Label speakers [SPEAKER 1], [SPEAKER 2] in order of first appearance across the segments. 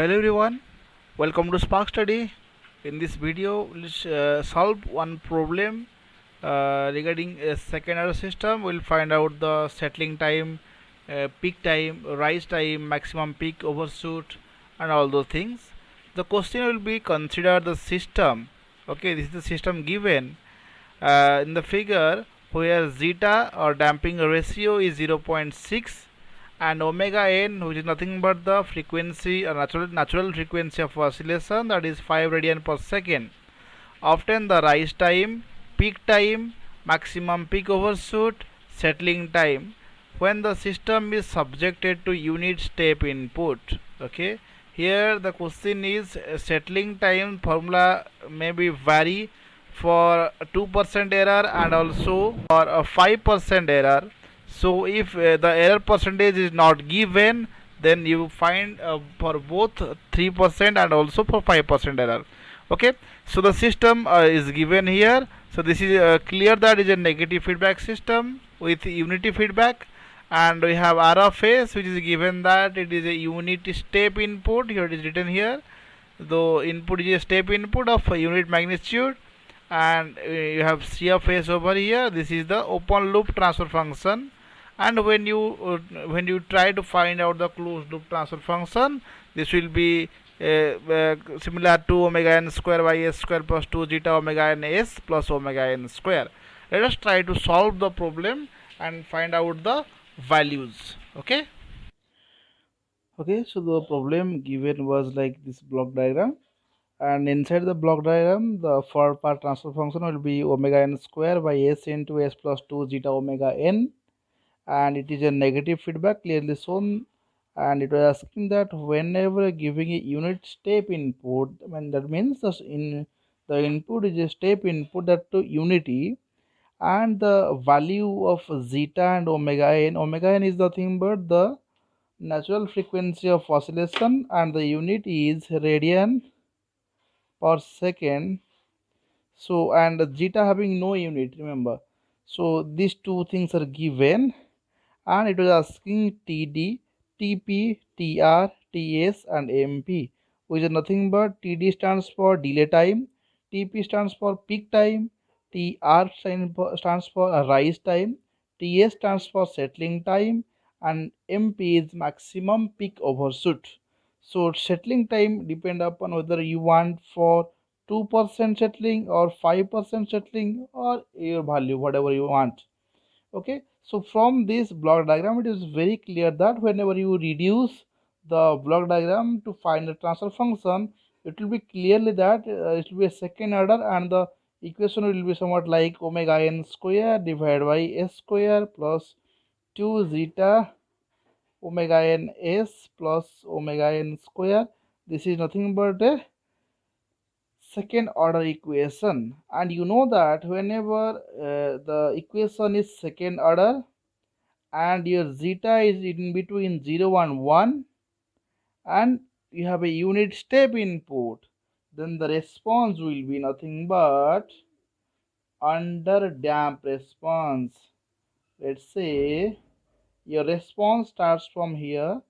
[SPEAKER 1] Hello everyone, welcome to Spark Study. In this video, let's solve one problem regarding a second order system. We'll find out the settling time, peak time, rise time, maximum peak overshoot, and all those things. The question will be consider the system. Okay, this is the system given in the figure where zeta or damping ratio is 0.6 and omega n, which is nothing but the frequency or natural frequency of oscillation, that is 5 radian per second. Often the rise time, peak time, maximum peak overshoot, settling time when the system is subjected to unit step input. Okay, here the question is settling time formula may be vary for 2% error and also for a 5% error. So if the error percentage is not given, then you find for both 3% and also for 5% error. Okay, so the system is given here. So this is clear that is a negative feedback system with unity feedback, and we have R of S, which is given that it is a unit step input. Here it is written here, the input is a step input of a unit magnitude, and you have C of S over here. This is the open loop transfer function, and when you try to find out the closed loop transfer function, this will be similar to omega n square by s square plus 2 zeta omega n s plus omega n square. Let us try to solve the problem and find out the values. Okay, so the problem given was like this block diagram, and inside the block diagram the for part transfer function will be omega n square by s into s plus 2 zeta omega n, and it is a negative feedback clearly shown, and it was asking that whenever giving a unit step input, I mean that means the input is a step input that to unity, and the value of zeta and omega n is nothing but the natural frequency of oscillation, and the unit is radian per second. So and zeta having no unit, remember. So these two things are given, and it was asking TD, TP, TR, TS and MP, which is nothing but TD stands for delay time, TP stands for peak time, TR stands for rise time, TS stands for settling time, and MP is maximum peak overshoot. So settling time depend upon whether you want for 2% settling or 5% settling or your value whatever you want. Okay, so from this block diagram it is very clear that whenever you reduce the block diagram to find the transfer function, it will be clearly that it will be a second order, and the equation will be somewhat like omega n square divided by s square plus 2 zeta omega n s plus omega n square. This is nothing but a second order equation, and you know that whenever the equation is second order and your zeta is in between 0 and 1, and you have a unit step input, then the response will be nothing but under damp response. Let's say your response starts from here.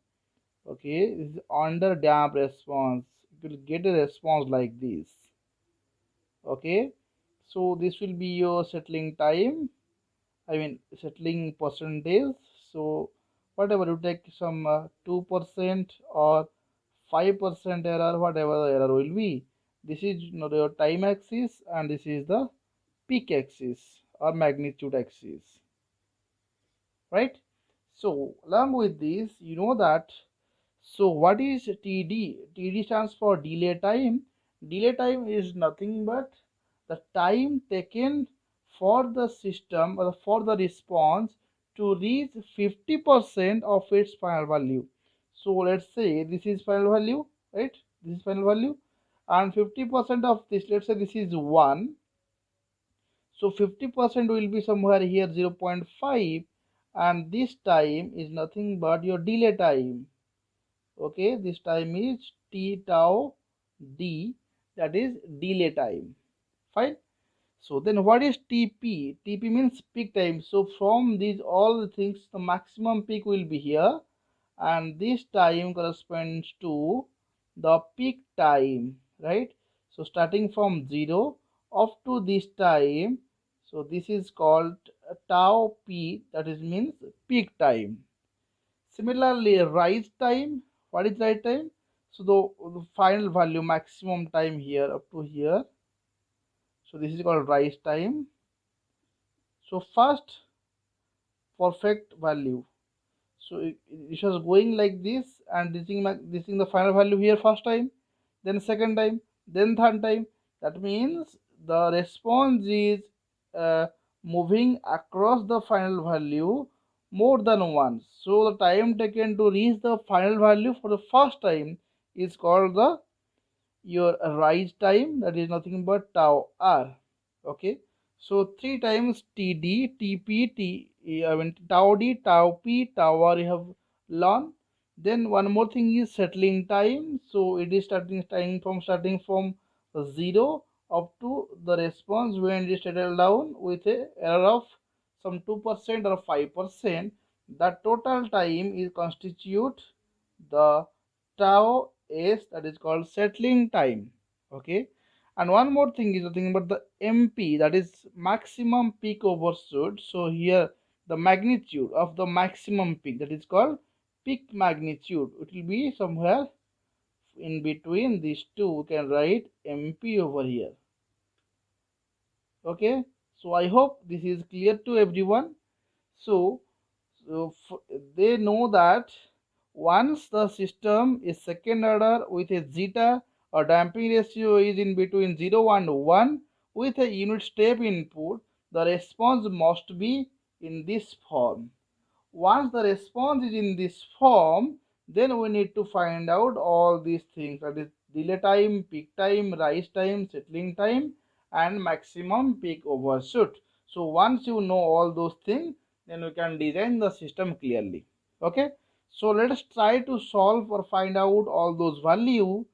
[SPEAKER 1] Okay, this is under damp response. You will get a response like this. Okay, so this will be your settling time, I mean settling percentage. So whatever you take some 2% or 5% error, whatever the error will be, this is your time axis, and this is the peak axis or magnitude axis, right? So along with this, you know that, so what is TD? TD stands for delay time. Delay time is nothing but the time taken for the system or for the response to reach 50% of its final value. So let's say this is final value, right? This is final value, and 50% of this, let's say this is 1. So 50% will be somewhere here 0.5, and this time is nothing but your delay time. Okay, this time is t tau d, that is delay time. Fine. So then what is TP? TP means peak time. So from these all the things, the maximum peak will be here, and this time corresponds to the peak time, right? So starting from 0 up to this time, so this is called tau p, that is means peak time. Similarly, rise time, what is rise time? So the final value, maximum time here up to here, so this is called rise time. So first perfect value, so it was going like this and reaching the final value here first time, then second time, then third time. That means the response is uh, moving across the final value more than once. So the time taken to reach the final value for the first time is called the your rise time, that is nothing but tau r. Okay, so 3 times td, tp, I mean tau d, tau p, tau r you have learned. Then one more thing is settling time, so it is starting from 0 up to the response when it is settled down with a error of some 2% or 5%. The total time is constitute the tau s, that is called settling time. Okay, and one more thing is the thing about the mp, that is maximum peak overshoot. So here the magnitude of the maximum peak, that is called peak magnitude, it will be somewhere in between these two. We can write mp over here. Okay, so I hope this is clear to everyone. So, they know that once the system is second order with a zeta or damping ratio is in between 0 and 1 with a unit step input, the response must be in this form. Once the response is in this form, then we need to find out all these things, that is delay time, peak time, rise time, settling time, and maximum peak overshoot. So once you know all those things, then we can design the system clearly. Okay, so let us try to solve or find out all those value.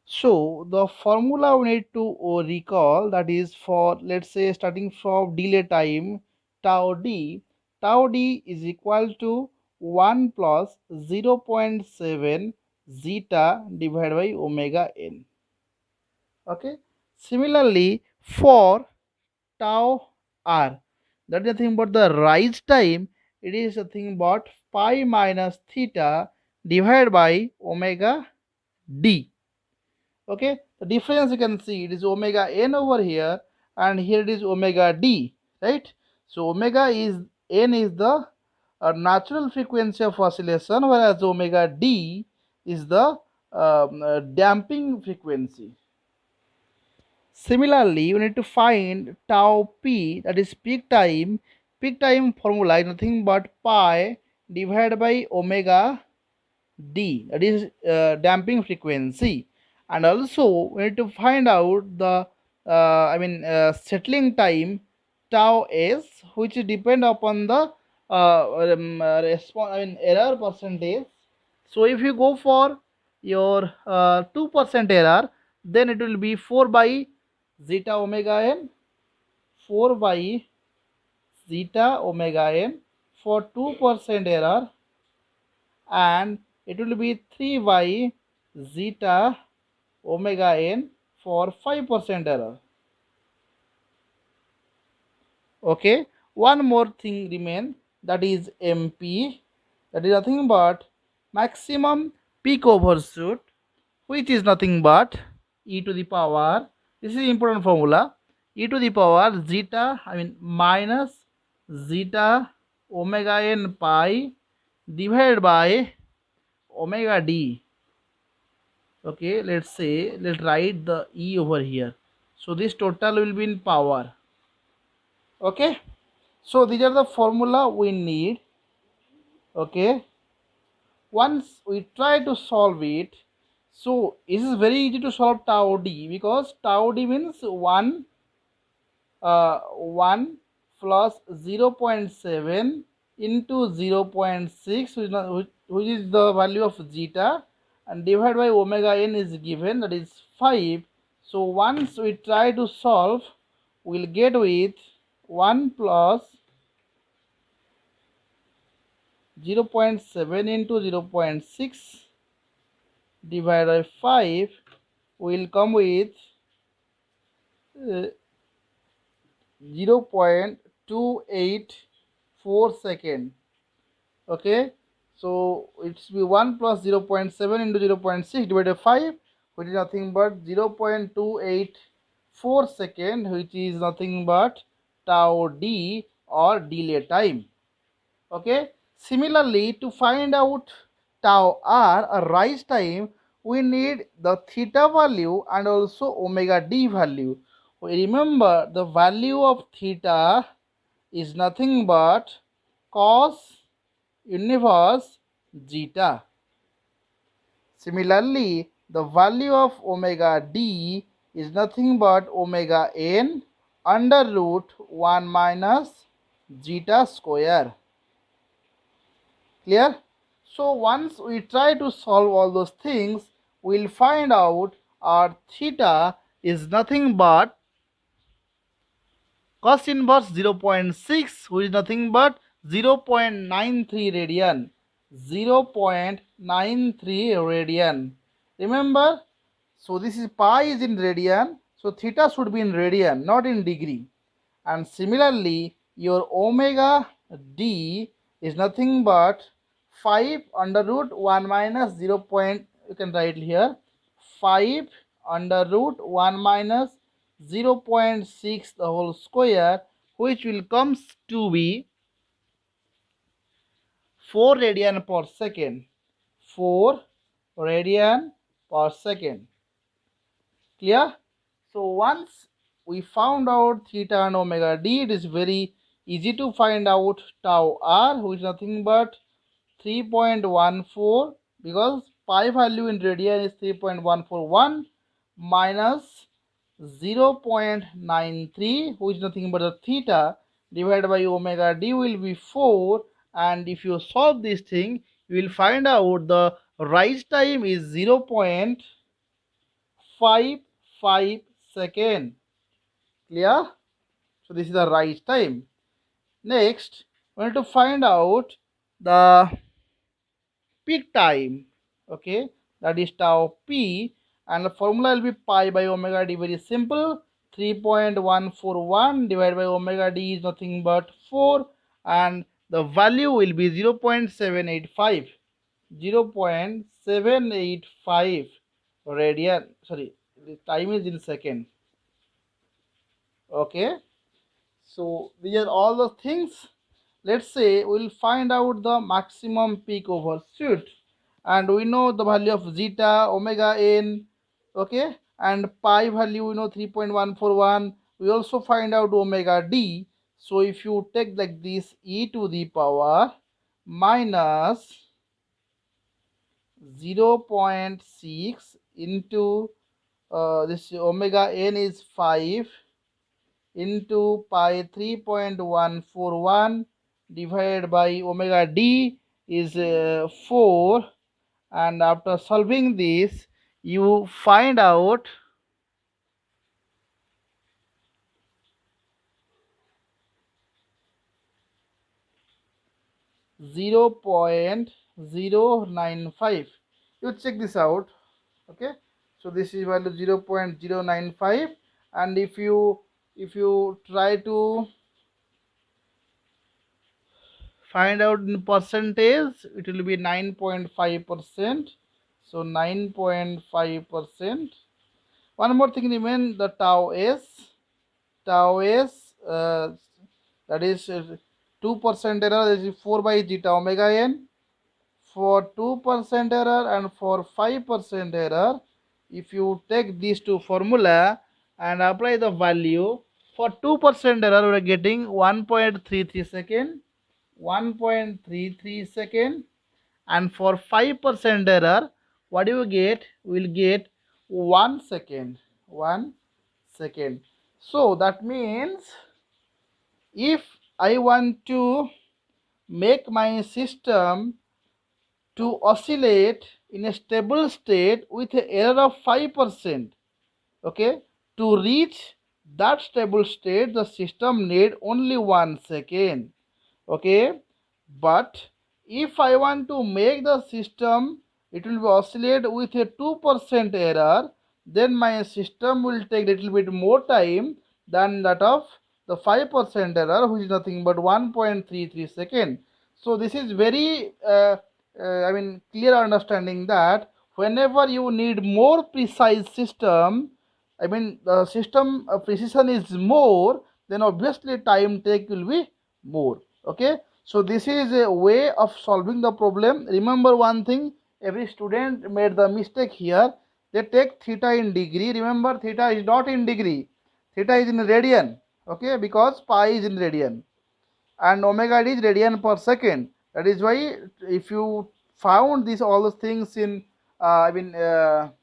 [SPEAKER 1] So the formula we need to recall, that is for, let's say, starting from delay time tau d. Tau d is equal to 1 plus 0.7 zeta divided by omega n. Okay. Similarly, for tau r, that is nothing but the rise time. It is nothing but pi minus theta divided by omega d. Okay, the difference you can see, it is omega n over here and here it is omega d, right? So omega is n is the natural frequency of oscillation, whereas omega d is the damping frequency. Similarly, you need to find tau p, that is peak time. Peak time formula is nothing but pi divided by omega d, that is damping frequency. And also we need to find out the settling time tau s, which depend upon the error percentage. So if you go for your 2% error, then it will be 4 by zeta omega n, 4 by zeta omega n for 2% error, and it will be 3 by zeta omega n for 5% error. Okay, one more thing remain, that is mp, that is nothing but maximum peak overshoot, which is nothing but e to the power, this is important formula, e to the power zeta, minus zeta omega n pi divided by omega d. Okay, let's write the e over here. So this total will be in power. Okay, so these are the formula we need. Okay, once we try to solve it, so it is very easy to solve tau d, because tau d means 1 plus 0.7 into 0.6, which is the value of zeta, and divided by omega n is given, that is 5. So once we try to solve, we'll get with 1 plus 0.7 into 0.6 divided by 5 will come with 0.284 second. Okay, so it's be 1 plus 0.7 into 0.6 divided by 5, which is nothing but 0.284 second, which is nothing but tau d or delay time. Okay, similarly, to find out tau r or rise time, we need the theta value and also omega d value. We remember the value of theta is nothing but cos universe zeta. Similarly, the value of omega d is nothing but omega n under root 1 minus zeta square. Clear? So once we try to solve all those things, we'll find out our theta is nothing but cos inverse 0.6, which is nothing but 0.93 radian. 0.93 radian. Remember, so this is pi is in radian, so theta should be in radian, not in degree. And similarly, your omega d is nothing but 5 under root 1 minus 0. You can write here 5 under root 1 minus 0.6 the whole square, which will comes to be 4 radian per second. 4 radian per second. Clear? So once we found out theta and omega d, it is very easy to find out tau r, which is nothing but 3.14, because pi value in radian is 3.141 minus 0.93, which is nothing but the theta, divided by omega d will be 4. And if you solve this thing, you will find out the rise time is 0.55 second. Clear? So this is the rise time. Next, we need to find out the peak time. Okay, that is tau p, and the formula will be pi by omega d. Very simple. 3.141 divided by omega d is nothing but 4, and the value will be 0.785. 0.785 radian. Sorry, the time is in second. Okay, so these are all the things. Let's say we'll find out the maximum peak overshoot, and we know the value of zeta, omega n. Okay, and pi value we know 3.141. We also find out omega d. So if you take like this, e to the power minus 0.6 into this omega n is 5 into pi 3.141 divided by omega d is 4, and after solving this you find out 0.095. You check this out. Okay, so this is value 0.095, and if you try to find out in percentage, it will be 9.5%. So 9.5%. One more thing remain, the tau s. Tau s, that is 2% error, that is 4 by zeta omega n. For 2% error and for 5% error, if you take these two formula and apply the value, for 2% error we are getting 1.33 second. 1.33 second, and for 5% error, what do you get? We will get 1 second. 1 second. So that means if I want to make my system to oscillate in a stable state with an error of 5%, okay, to reach that stable state the system need only 1 second. Okay, but if I want to make the system, it will be oscillate with a 2% error, then my system will take little bit more time than that of the 5% error, which is nothing but 1.33 second. So this is very clear understanding that whenever you need more precise system, the system precision is more, then obviously time take will be more. Okay, so this is a way of solving the problem. Remember one thing, every student made the mistake here. They take theta in degree. Remember, theta is not in degree, theta is in radian. Okay, because pi is in radian and omega d is radian per second. That is why if you found these all those things in theta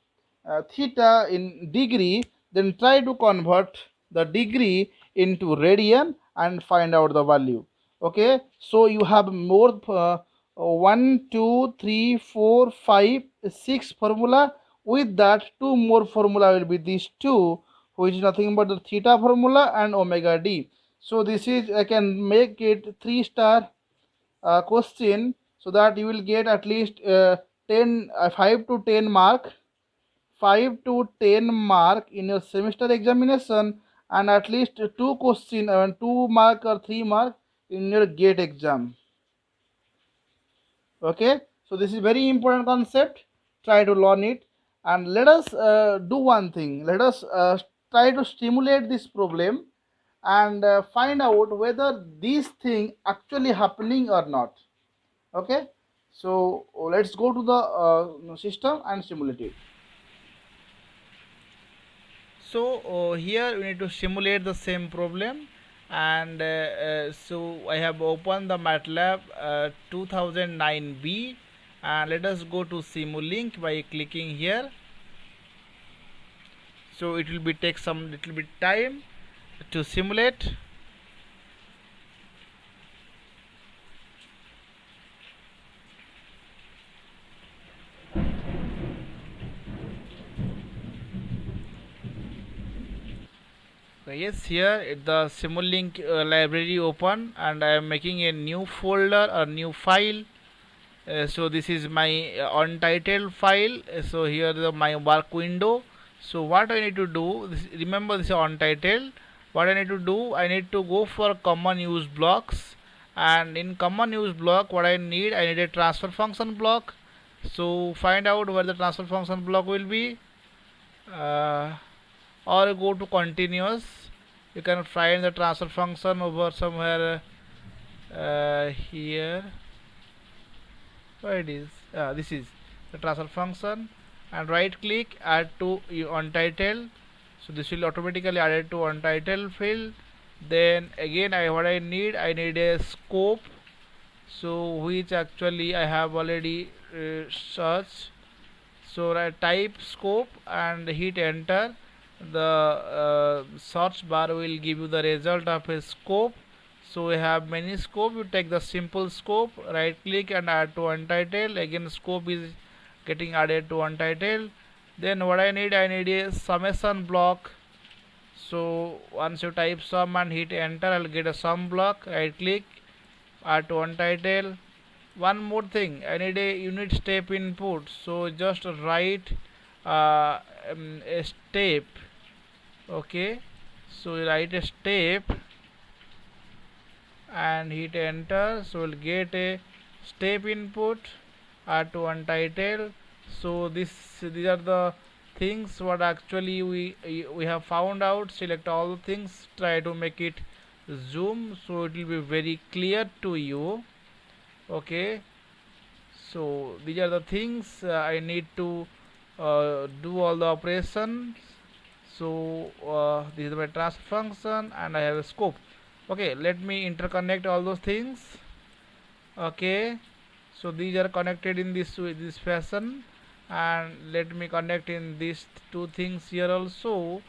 [SPEAKER 1] in degree, then try to convert the degree into radian and find out the value. Okay, so you have more 1 2 3 4 5 6 formula. With that, two more formula will be these two, which is nothing but the theta formula and omega d. So this is, I can make it 3-star question, so that you will get at least 5 to 10 mark, 5 to 10 mark in your semester examination, and at least 2 question, 2 mark or 3 mark in your gate exam. Okay, so this is very important concept. Try to learn it, and let us do one thing. Let us try to stimulate this problem and find out whether this thing actually happening or not. Okay, so let's go to the system and simulate it. So here we need to simulate the same problem, and so I have opened the MATLAB 2009B, and let us go to Simulink by clicking here. So it will be take some little bit time to simulate. Yes, here the Simulink library open, and I am making a new folder or new file. So this is my untitled file. So here is my work window. So what I need to do, remember this is untitled. What I need to do, I need to go for common use blocks, and in common use block what I need a transfer function block. So find out where the transfer function block will be, or go to continuous. You can find the transfer function over somewhere here. Where it is? This is the transfer function, and right click, add to untitled. So this will automatically add to untitled field. Then again, what I need a scope, so which actually I have already searched. So I type scope and hit enter. The search bar will give you the result of a scope. So we have many scope. You take the simple scope, right click and add to untitled. Again scope is getting added to untitled. Then what I need a summation block. So once you type sum and hit enter, I'll get a sum block. Right click, add to untitled. One more thing, I need a unit step input. So just write a step. Okay, so write a step and hit enter. So we'll get a step input, add to untitled. So these are the things what actually we have found out. Select all the things, try to make it zoom so it will be very clear to you. Okay, so these are the things I need to do all the operations. So this is my transfer function and I have a scope. Okay, let me interconnect all those things. Okay, so these are connected in this fashion, and let me connect in these two things here also.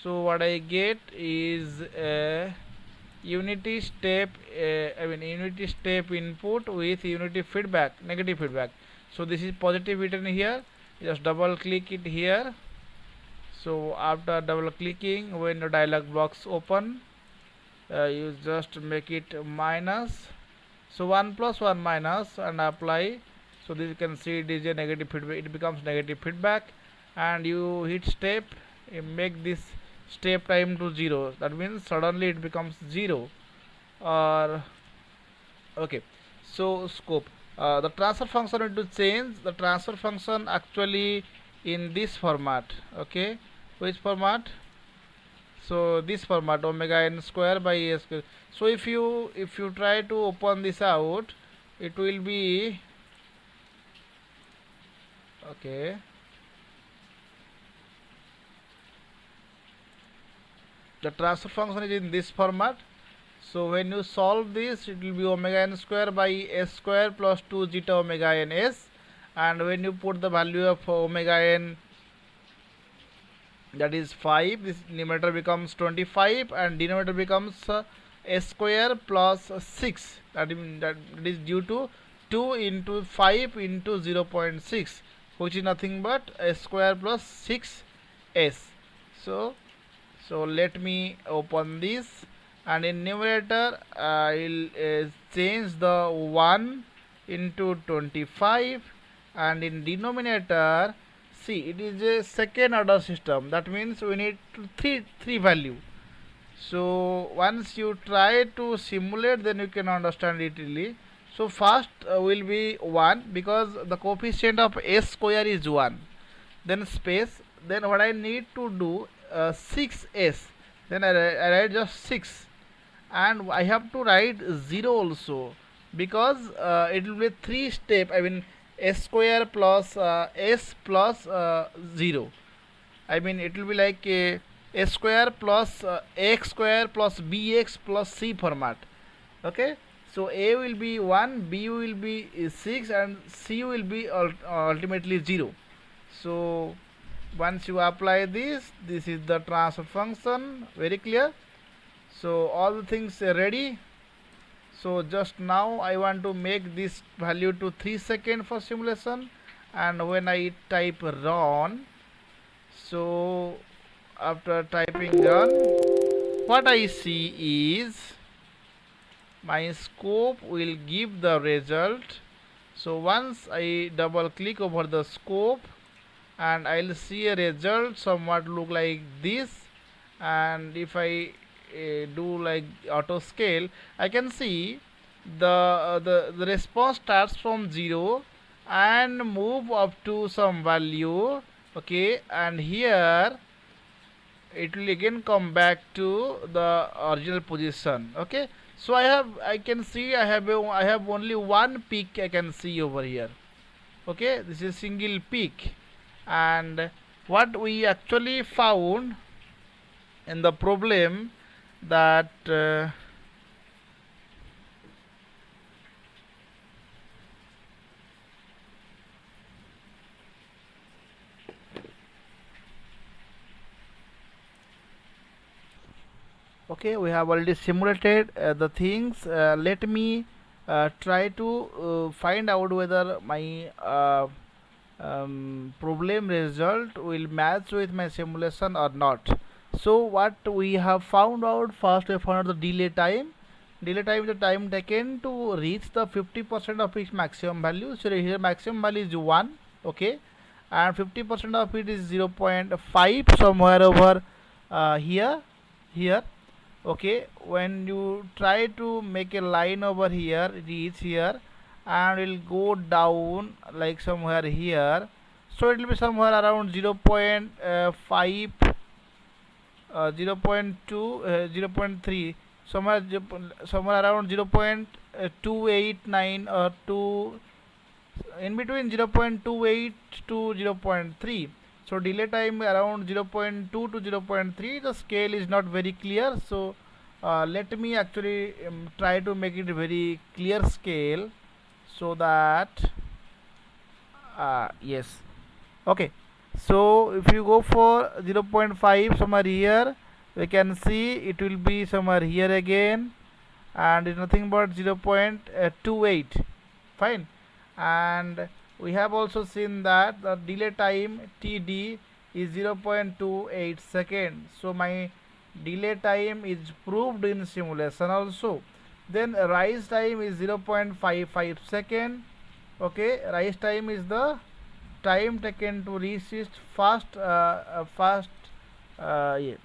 [SPEAKER 1] So what I get is a unity step unity step input with unity feedback, negative feedback. So this is positive written here. Just double click it here. So after double clicking, when the dialog box open, you just make it minus, So 1 plus 1 minus and apply. So this you can see it is a negative feedback, it becomes negative feedback, and you hit step, you make this step time to 0, that means suddenly it becomes 0. Or okay, so scope, the transfer function need to change the transfer function actually in this format. Okay, which format? So this format, omega n square by a square. So if you try to open this out, it will be okay. The transfer function is in this format. So when you solve this, it will be omega n square by s square plus 2 zeta omega n s, and when you put the value of omega n, that is 5, this numerator becomes 25 and denominator becomes s square plus 6, that is due to 2 into 5 into 0.6, which is nothing but s square plus 6s. So let me open this, and in numerator I will change the 1 into 25, and in denominator, see, it is a second order system, that means we need three value. So once you try to simulate, then you can understand it really. So first will be 1, because the coefficient of s square is 1, then space, then what I need to do, 6s, then I write just 6, and I have to write 0 also, because it will be 3 step, I mean s square plus s plus 0, I mean it will be like a s square plus x square plus bx plus c format. Okay, so a will be 1, b will be 6, and c will be ultimately 0. So once you apply this is the transfer function, very clear. So all the things are ready. So just now I want to make this value to 3 seconds for simulation, and when I type run, so after typing run, what I see is my scope will give the result. So once I double click over the scope, and I'll see a result somewhat look like this, and if I do like auto scale, I can see the response starts from 0 and move up to some value. Okay, and here it will again come back to the original position. Okay, so I can see I have only one peak I can see over here. Okay, this is single peak, and what we actually found in the problem, that okay, we have already simulated the things. Let me try to find out whether my problem result will match with my simulation or not. So what we have found out, first we found out the delay time. Delay time is the time taken to reach the 50% of its maximum value. So here maximum value is 1. Okay, and 50% of it is 0.5, somewhere over here. Okay, when you try to make a line over here, reach here, and will go down like somewhere here, so it will be somewhere around 0.5, 0.2, 0.3, somewhere around 0.289 or 2, in between 0.28 to 0.3. So delay time around 0.2 to 0.3. The scale is not very clear, so let me actually try to make it a very clear scale, so that yes. Okay, so if you go for 0.5 somewhere here, we can see it will be somewhere here again, and it's nothing but 0.28. Fine, and we have also seen that the delay time TD is 0.28 seconds. So my delay time is proved in simulation also. Then rise time is 0.55 second. Okay, rise time is the time taken to reach it fast yeah.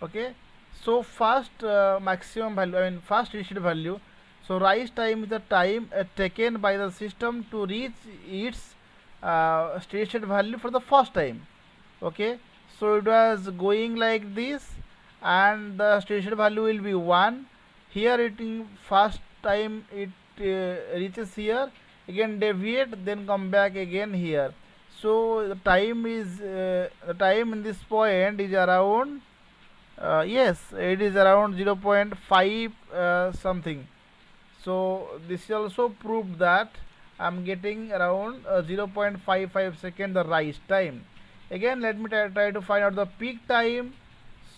[SPEAKER 1] Okay, so fast maximum value, I mean fast reached value. So rise time is the time taken by the system to reach its steady state value for the first time. Okay, so it was going like this, and the steady state value will be 1. Here it in first time it reaches here, again deviate, then come back again here. So the time in this point is around yes, it is around 0.5 something. So this is also proved that I'm getting around 0.55 second the rise time. Again, let me try to find out the peak time.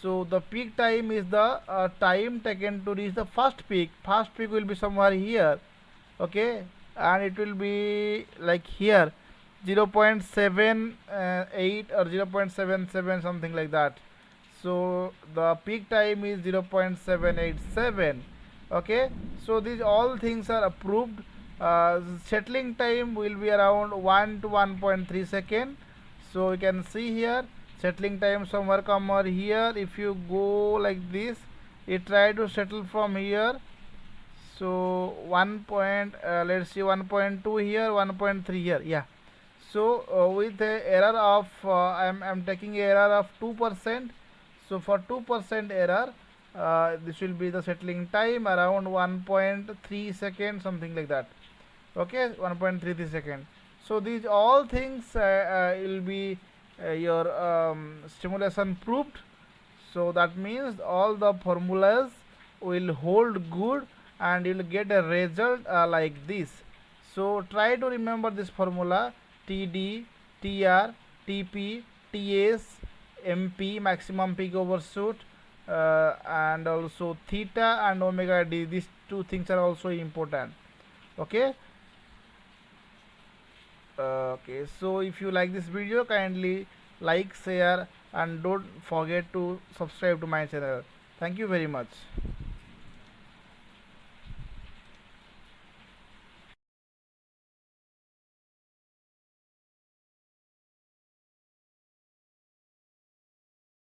[SPEAKER 1] So the peak time is the time taken to reach the first peak. First peak will be somewhere here. Okay, and it will be like here 0.78 or 0.77 something like that. So the peak time is 0.787. Okay, so these all things are approved. Settling time will be around 1 to 1.3 second. So you can see here settling time somewhere come over here. If you go like this, it try to settle from here. So 1 point let's see 1.2 here, 1.3 here, yeah. So with a error of I'm taking error of 2%. So for 2% error, this will be the settling time around 1.3 seconds, something like that. Okay, 1.33 second. So these all things will be your stimulation proved. So that means all the formulas will hold good, and you will get a result like this. So try to remember this formula: TD, TR, TP, TS, MP, maximum peak overshoot, and also theta and omega D. These two things are also important. Okay. Okay, so if you like this video, kindly like, share, and don't forget to subscribe to my channel. Thank you very much.